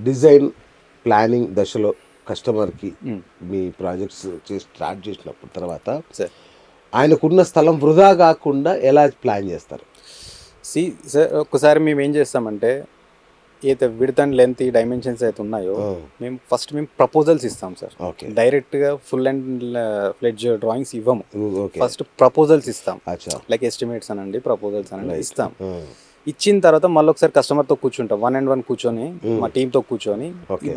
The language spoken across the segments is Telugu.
డిజైన్ ప్లానింగ్ దశలో కస్టమర్కి మీ ప్రాజెక్ట్స్ స్టార్ట్ చేసినప్పుడు తర్వాత సార్ ఆయనకున్న స్థలం వృధా కాకుండా ఎలా ప్లాన్ చేస్తారు? సార్ ఒక్కసారి మేము ఏం చేస్తామంటే ఏదైతే విడ్త్ అండ్ లెంత్ ఈ డైమెన్షన్స్ అయితే ఉన్నాయో మేము ప్రపోజల్స్ ఇస్తాం సార్. ఓకే. డైరెక్ట్గా ఫుల్ అండ్ ఫ్లెడ్జ్ డ్రాయింగ్స్ ఇవ్వము. ఓకే. ఫస్ట్ ప్రపోజల్స్ ఇస్తాం. అచ్చా. లైక్ ఎస్టిమేట్స్ అనండి, ప్రపోజల్స్ అనండి ఇస్తాం. ఇచ్చిన తర్వాత మళ్ళీ ఒకసారి కస్టమర్తో కూర్చుంటాం, 1-on-1 కూర్చొని మా టీంతో కూర్చొని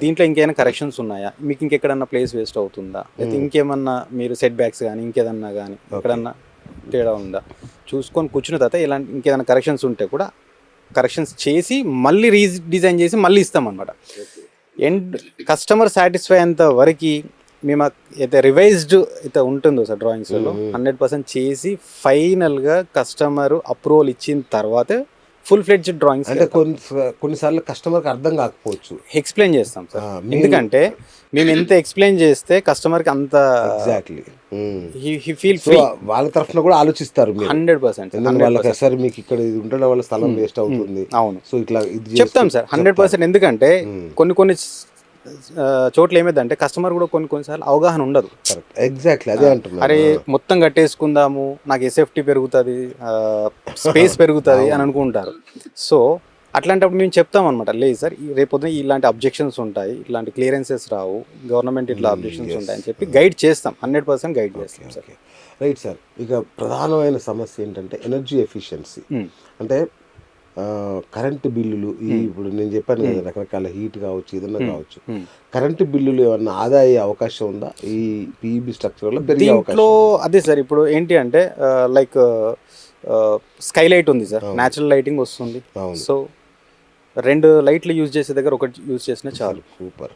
దీంట్లో ఇంకేమైనా కరెక్షన్స్ ఉన్నాయా, మీకు ఇంకెక్కడన్నా ప్లేస్ వేస్ట్ అవుతుందా, లేకపోతే ఇంకేమన్నా మీరు సెట్ బ్యాక్స్ కానీ ఇంకేదన్నా కానీ ఎక్కడన్నా తేడా ఉందా చూసుకొని కూర్చున్న తర్వాత ఇలాంటి ఇంకేదైనా కరెక్షన్స్ ఉంటే కూడా కరెక్షన్స్ చేసి మళ్ళీ రీడిజైన్ చేసి మళ్ళీ ఇస్తాం అనమాట. ఎండ్ కస్టమర్ సాటిస్ఫై అయ్యేంత వరకు మేము అయితే రివైజ్డ్ అయితే ఉంటుందో సార్ డ్రాయింగ్స్లో 100% చేసి ఫైనల్గా కస్టమర్ అప్రూవల్ ఇచ్చిన తర్వాతే ఫుల్ ఫ్లెడ్జ్ డ్రాయింగ్స్. అంటే కొన్నిసార్లు కస్టమర్కి అర్థం కాకపోవచ్చు, ఎక్స్ప్లెయిన్ చేస్తాం సార్. ఎందుకంటే మేము ఎంత ఎక్స్ప్లెయిన్ చేస్తే కస్టమర్కి అంత ఎగ్జాక్ట్లీ హీ ఫీల్ ఫ్రీ. వాళ్ళ తరఫున కూడా ఆలోచిస్తారు 100%. వాళ్ళకి సార్ మీకు ఇక్కడ ఇది ఉండడం వల్ల స్థలం వేస్ట్ అవుతుంది. అవును, సో ఇట్లా ఇది చెప్తాం సార్ 100%. ఎందుకంటే కొన్ని చోట్ల ఏమైందంటే కస్టమర్ కూడా కొన్నిసార్లు అవగాహన ఉండదు. ఎగ్జాక్ట్లీ అదే అంటున్నా. అరే మొత్తం కట్టేసుకుందాము, నాకు ఎస్ఎఫ్టీ పెరుగుతుంది, స్పేస్ పెరుగుతుంది అని అనుకుంటారు. సో అట్లాంటప్పుడు మేము చెప్తాం అనమాట, లేదు సార్ రేపొద్దున ఇలాంటి అబ్జెక్షన్స్ ఉంటాయి, ఇలాంటి క్లియరెన్సెస్ రావు, గవర్నమెంట్ ఇట్లా అబ్జెక్షన్స్ ఉంటాయి అని చెప్పి గైడ్ చేస్తాం. 100% గైడ్ చేస్తాం సార్. Right sir. ఇక ప్రధానమైన సమస్య ఏంటంటే ఎనర్జీ ఎఫిషియన్సీ. అంటే కరెంటు బిల్లులు ఇప్పుడు నేను చెప్పాను కదా, రకరకాల హీట్ కావచ్చు, ఏదన్నా కావచ్చు, కరెంటు బిల్లులు ఏమన్నా ఆదా అయ్యే అవకాశం ఉందా ఈ పీఈబీ స్ట్రక్చర్లో పెరిగే అవకాశం? అదే సార్, ఇప్పుడు ఏంటి అంటే లైక్ స్కైలైట్ ఉంది సార్, న్యాచురల్ లైటింగ్ వస్తుంది. సో 2 లైట్లు యూజ్ చేసే దగ్గర ఒకటి యూజ్ చేసినా చాలు. సూపర్.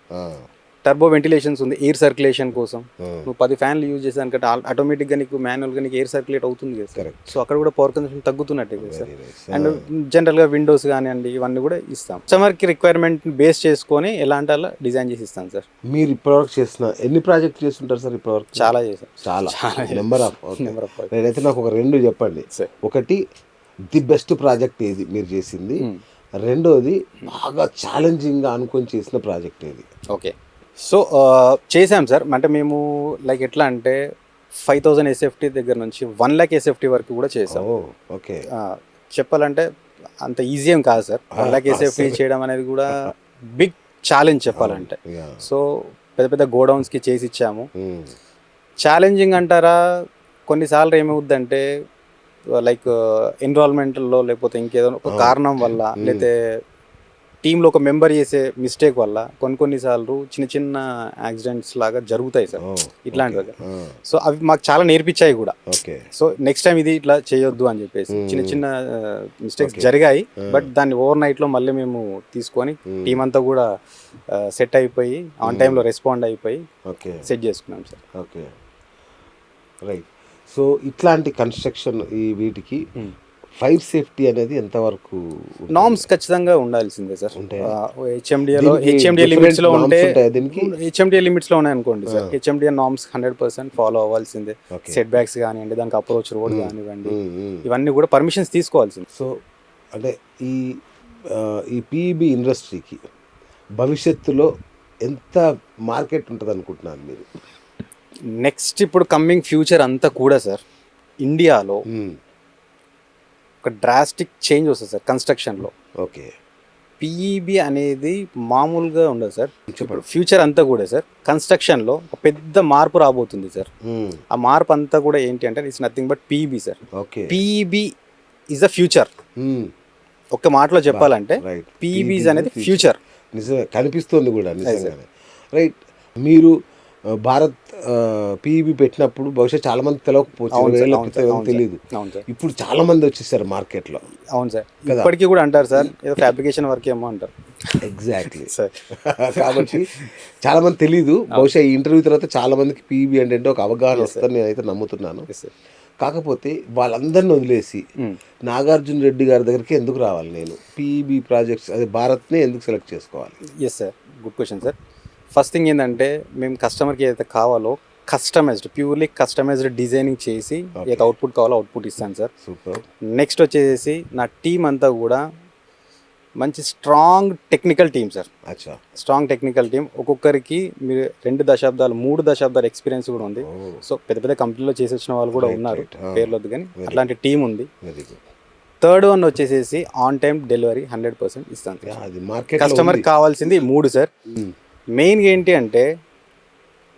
టర్బో వెంటిలేషన్స్ ఉంది ఎయిర్ సర్క్యులేషన్ కోసం. నువ్వు 10 ఫ్యాన్లు యూజ్ చేసానుకంటే ఆటోమేటిక్గా నీకు మాన్యువల్గా నీకు ఎయిర్ సర్క్యులేట్ అవుతుంది కదా సార్. సో అక్కడ కూడా పవర్ కన్సంప్షన్ తగ్గుతున్నట్టే కదా సార్. అండ్ జనరల్గా విండోస్ కానివ్వండి ఇవన్నీ కూడా ఇస్తాం. కస్టమర్కి రిక్వైర్మెంట్ బేస్ చేసుకొని ఎలాంటి అలా డిజైన్ చేసి ఇస్తాం సార్. మీరు ఇప్పటివరకు చేసిన ఎన్ని ప్రాజెక్ట్ చేస్తుంటారు సార్? ఇప్పటివరకు చాలా చేసాం. చాలా నెంబర్ ఆఫ్. నేనైతే నాకు ఒక 2 చెప్పండి. ఒకటి ది బెస్ట్ ప్రాజెక్ట్ ఏది మీరు చేసింది, రెండోది బాగా ఛాలెంజింగ్గా అనుకొని చేసిన ప్రాజెక్ట్ ఏది? ఓకే, సో చేసాం సార్. అంటే మేము లైక్ ఎట్లా అంటే 5000 ఎస్ఎఫ్టీ దగ్గర నుంచి 1 lakh ఎస్ఎఫ్టీ వరకు కూడా చేసాం. ఓకే. చెప్పాలంటే అంత ఈజీ ఏం కాదు సార్. 1 lakh ఎస్ఎఫ్టీ చేయడం అనేది కూడా బిగ్ ఛాలెంజ్ చెప్పాలంటే. సో పెద్ద పెద్ద గోడౌన్స్కి చేసి ఇచ్చాము. ఛాలెంజింగ్ అంటారా, కొన్నిసార్లు ఏమవుద్దంటే లైక్ ఎన్విరాన్మెంట్లో లేకపోతే ఇంకేదో ఒక కారణం వల్ల, లేకపోతే టీంలో ఒక మెంబర్ చేసే మిస్టేక్ వల్ల కొన్నిసార్లు చిన్న చిన్న యాక్సిడెంట్స్ లాగా జరుగుతాయి సార్ ఇట్లాంటివి. సో అవి మాకు చాలా నేర్పించాయి కూడా. సో నెక్స్ట్ టైం ఇది ఇట్లా చేయొద్దు అని చెప్పేసి చిన్న చిన్న మిస్టేక్స్ జరిగాయి. బట్ దాన్ని ఓవర్ నైట్లో మళ్ళీ మేము తీసుకొని టీం అంతా కూడా సెట్ అయిపోయి ఆన్ టైంలో రెస్పాండ్ అయిపోయి సెట్ చేసుకున్నాం సార్. Okay, right. సో ఇట్లాంటి కన్స్ట్రక్షన్ ఈ వీటికి ఫైర్ సేఫ్టీ అనేది ఎంతవరకు? నామ్స్ ఖచ్చితంగా ఉండాల్సిందే సార్. హెచ్ఎండిఏ లిమిట్స్లో ఉంటే, హెచ్ఎండిఏ లిమిట్స్లో ఉన్నాయి అనుకోండి సార్, హెచ్ఎండిఏ నామ్స్ 100% ఫాలో అవ్వాల్సిందే. సెట్ బ్యాక్స్ కానివ్వండి, దానికి అప్రోచ్ రోడ్ కానివ్వండి, ఇవన్నీ కూడా పర్మిషన్స్ తీసుకోవాల్సింది. సో అంటే ఈ పీఈబీ ఇండస్ట్రీకి భవిష్యత్తులో ఎంత మార్కెట్ ఉంటుంది అనుకుంటున్నారు మీరు? నెక్స్ట్ ఇప్పుడు కమ్మింగ్ ఫ్యూచర్ అంతా కూడా సార్ ఇండియాలో ఒక డ్రాస్టిక్ చేంజ్ వస్తుంది సార్ కన్స్ట్రక్షన్లో. ఓకే. పీఈబీ అనేది మామూలుగా ఉండదు సార్. ఫ్యూచర్ అంతా కూడా సార్ కన్స్ట్రక్షన్లో ఒక పెద్ద మార్పు రాబోతుంది సార్. ఆ మార్పు అంతా కూడా ఏంటి అంటే it's nothing but PEB sir. PEB is the future. ఒక్క మాటలో చెప్పాలంటే పీఈబీస్ అనేది ఫ్యూచర్. నిజమే, కనిపిస్తుంది కూడా నిజంగానే. రైట్. మీరు భారత్ పీఈబీ పెట్టినప్పుడు బహుశా చాలా మంది తెలియకపోవచ్చు, తెలియదు. ఇప్పుడు చాలా మంది వచ్చేసారు మార్కెట్లో. అవును సార్, ఇప్పటికీ కూడా అంటారు సార్ ఏదో ఫ్యాబ్రికేషన్ వర్క్ ఏమో అంటారు. Exactly sir. కాబట్టి చాలా మంది తెలీదు. బహుశా ఈ ఇంటర్వ్యూ తర్వాత చాలా మందికి పీఈబీ అంటే ఒక అవగాహన వస్తుందని నేనైతే నమ్ముతున్నాను. కాకపోతే వాళ్ళందరిని వదిలేసి నాగార్జున రెడ్డి గారి దగ్గరికి ఎందుకు రావాలి నేను? పీఈబీ ప్రాజెక్ట్స్ అదే భారత్ని ఎందుకు సెలెక్ట్ చేసుకోవాలి? Yes sir, good question sir. First thing ఏంటంటే మేము కస్టమర్కి ఏదైతే కావాలో ప్యూర్లీ కస్టమైజ్డ్ డిజైనింగ్ చేసి ఏ అవుట్పుట్ కావాలో అవుట్పుట్ ఇస్తాను సార్. సూపర్. నెక్స్ట్ వచ్చేసి నా టీం అంతా కూడా మంచి స్ట్రాంగ్ టెక్నికల్ టీమ్ సార్. అచ్చా. స్ట్రాంగ్ టెక్నికల్ టీమ్, ఒక్కొక్కరికి మీరు 2 దశాబ్దాలు 3 దశాబ్దాల ఎక్స్పీరియన్స్ కూడా ఉంది. సో పెద్ద పెద్ద కంపెనీలో చేసి వచ్చిన వాళ్ళు కూడా ఉన్నారు, పేర్లు వద్దు కానీ అట్లాంటి టీం ఉంది. Very good. థర్డ్ వన్ వచ్చేసేసి ఆన్ టైం డెలివరీ 100% ఇస్తాను. అది మార్కెట్ కస్టమర్కి కావాల్సింది 3 సార్. మెయిన్గా ఏంటి అంటే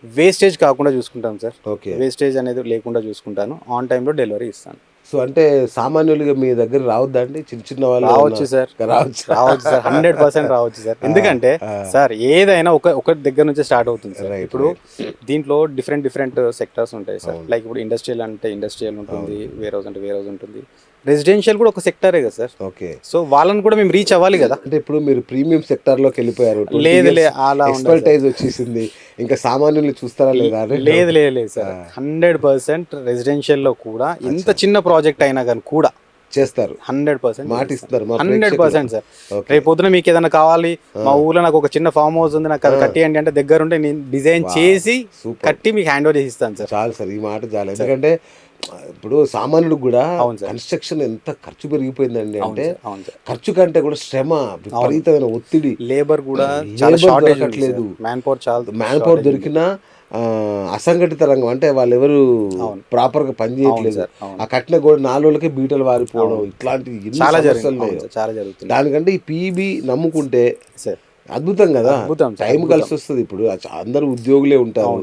వేస్టేజ్ కాకుండా చూసుకుంటాం సార్. ఓకే. వేస్టేజ్ అనేది లేకుండా చూసుకుంటాను, ఆన్ టైంలో డెలివరీ ఇస్తాను. సో అంటే సామాన్యులుగా మీ దగ్గర రావద్దండి, చిన్న చిన్న వాళ్ళు రావచ్చు సార్, రావచ్చు సార్, 100% రావచ్చు సార్. ఎందుకంటే సార్ ఏదైనా ఒక దగ్గర నుంచి స్టార్ట్ అవుతుంది సార్. ఇప్పుడు దీంట్లో డిఫరెంట్ సెక్టర్స్ ఉంటాయి సార్. లైక్ ఇప్పుడు ఇండస్ట్రియల్ అంటే ఇండస్ట్రియల్ ఉంటుంది, వేర్ హౌస్ అంటే వేర్ హౌస్ ఉంటుంది, రెసిడెన్షియల్ కూడా ఒక సెక్టరే కదా సార్. ఓకే. సో వాళ్ళని కూడా మేము రీచ్ అవ్వాలి కదా. అంటే ఇప్పుడు మీరు ప్రీమియం సెక్టర్ లోకి వెళ్ళిపోయారు, లేదు అలా ఎక్స్పర్టైజ్ వచ్చేసింది, ఇంకా సామాన్యులు చూస్తారా లేదా? లేదు సార్, 100% రెసిడెన్షియల్ లో కూడా ఎంత చిన్న ప్రాజెక్ట్ అయినా కానీ కూడా చేస్తారు, 100% మాట ఇస్తారు, 100% సార్. రేపు పొద్దున మీకు ఏదైనా కావాలి, మా ఊర్లో నాకు ఒక చిన్న ఫామ్ హౌస్ ఉంది, నాకు అది కట్టియండి అంటే దగ్గరుంటే నేను డిజైన్ చేసి కట్టి మీకు హ్యాండ్ ఓవర్ చేసి ఇస్తాను సార్. చాలు సార్, ఈ మాట చాలు. ఎందుకంటే ఇప్పుడు సామాన్యుడికి కూడా కన్స్ట్రక్షన్ ఎంత ఖర్చు పెరిగిపోయిందండి అంటే ఖర్చు కంటే కూడా శ్రమ, విపరీతమైన ఒత్తిడి, లేబర్ కూడా దొరకట్లేదు, మ్యాన్ పవర్ దొరికినా అసంఘటిత రంగం అంటే వాళ్ళు ఎవరు ప్రాపర్ గా పని చేయట్లేదు. ఆ కట్టిన కూడా 4 రోజులకే బీటలు వారిపోవడం, ఇట్లాంటి చాలా జరుగుతుంది. దానికంటే ఈ పీబీ నమ్ముకుంటే అద్భుతం కదా, టైం కలిసి వస్తుంది. ఇప్పుడు అందరూ ఉద్యోగులే ఉంటారు,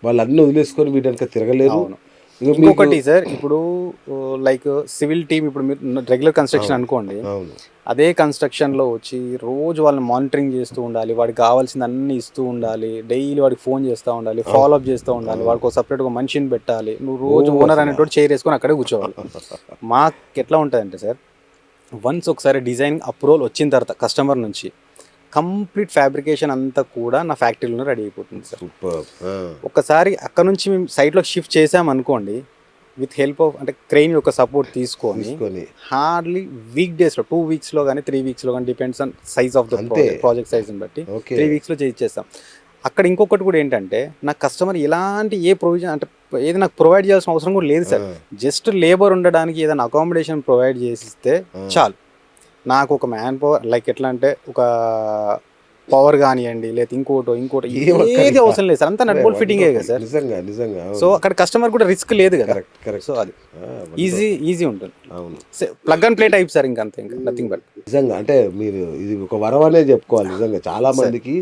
వాళ్ళు అన్ని వదిలేసుకొని వీటనక తిరగలేరు. ఇంకొకటి సార్, ఇప్పుడు లైక్ సివిల్ టీమ్, ఇప్పుడు మీరు రెగ్యులర్ కన్స్ట్రక్షన్ అనుకోండి, అదే కన్స్ట్రక్షన్లో వచ్చి రోజు వాళ్ళని మానిటరింగ్ చేస్తూ ఉండాలి, వాడికి కావాల్సింది అన్ని ఇస్తూ ఉండాలి, డైలీ వాడికి ఫోన్ చేస్తూ ఉండాలి, ఫాలోఅప్ చేస్తూ ఉండాలి, వాడికి సపరేట్గా మనిషిని పెట్టాలి, నువ్వు రోజు ఓనర్ అనేటువంటి చైర్ వేసుకొని అక్కడే కూర్చోవాలి. మాకు ఎట్లా ఉంటుందంటే సార్, వన్స్ ఒకసారి డిజైన్ అప్రూవల్ వచ్చిన తర్వాత కస్టమర్ నుంచి కంప్లీట్ ఫ్యాబ్రికేషన్ అంతా కూడా నా ఫ్యాక్టరీలోనే రెడీ అయిపోతుంది సార్. ఒకసారి అక్కడ నుంచి మేము సైట్లో షిఫ్ట్ చేసామనుకోండి, విత్ హెల్ప్ ఆఫ్ అంటే క్రెయిన్ యొక్క సపోర్ట్ తీసుకొని హార్డ్లీ వీక్ డేస్లో 2 వీక్స్లో కానీ 3 వీక్స్లో కానీ, depends on size of the project సైజ్ని బట్టి 3 వీక్స్లో చేయించేస్తాం. అక్కడ ఇంకొకటి కూడా ఏంటంటే, నా కస్టమర్ ఎలాంటి ఏ ప్రొవిజన్ అంటే ఏది నాకు ప్రొవైడ్ చేయాల్సిన అవసరం కూడా లేదు సార్. జస్ట్ లేబర్ ఉండడానికి ఏదైనా అకామిడేషన్ ప్రొవైడ్ చేసిస్తే చాలు. నాకు ఒక మ్యాన్ పవర్ లైక్ ఎట్లా అంటే ఒక పవర్ కానివ్వండి, లేదా ఇంకోటి ఏది అవసరం లేదు సార్, అంతా నట్ బోల్ట్ ఫిట్టింగే కదా సార్. నిజంగా. సో అక్కడ కస్టమర్ కూడా రిస్క్ లేదు కదా. సో అది ఈజీ ఉంటుంది. Plug and play type sir, ఇంకా నథింగ్ బట్. నిజంగా అంటే మీరు ఇది ఒక వరం అనే చెప్పుకోవాలి. నిజంగా చాలా మందికి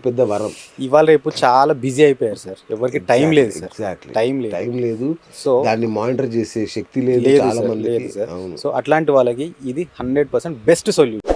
పెద్ద వరం. ఇవాళ రేపు చాలా బిజీ అయిపోయారు సార్, ఎవరికి టైం లేదు సార్. ఎగ్జాక్ట్లీ, టైం లేదు. సో దాన్ని మానిటర్ చేసే శక్తి లేదు చాలా మందికి. సో అట్లాంటి వాళ్ళకి ఇది 100% బెస్ట్ సొల్యూషన్.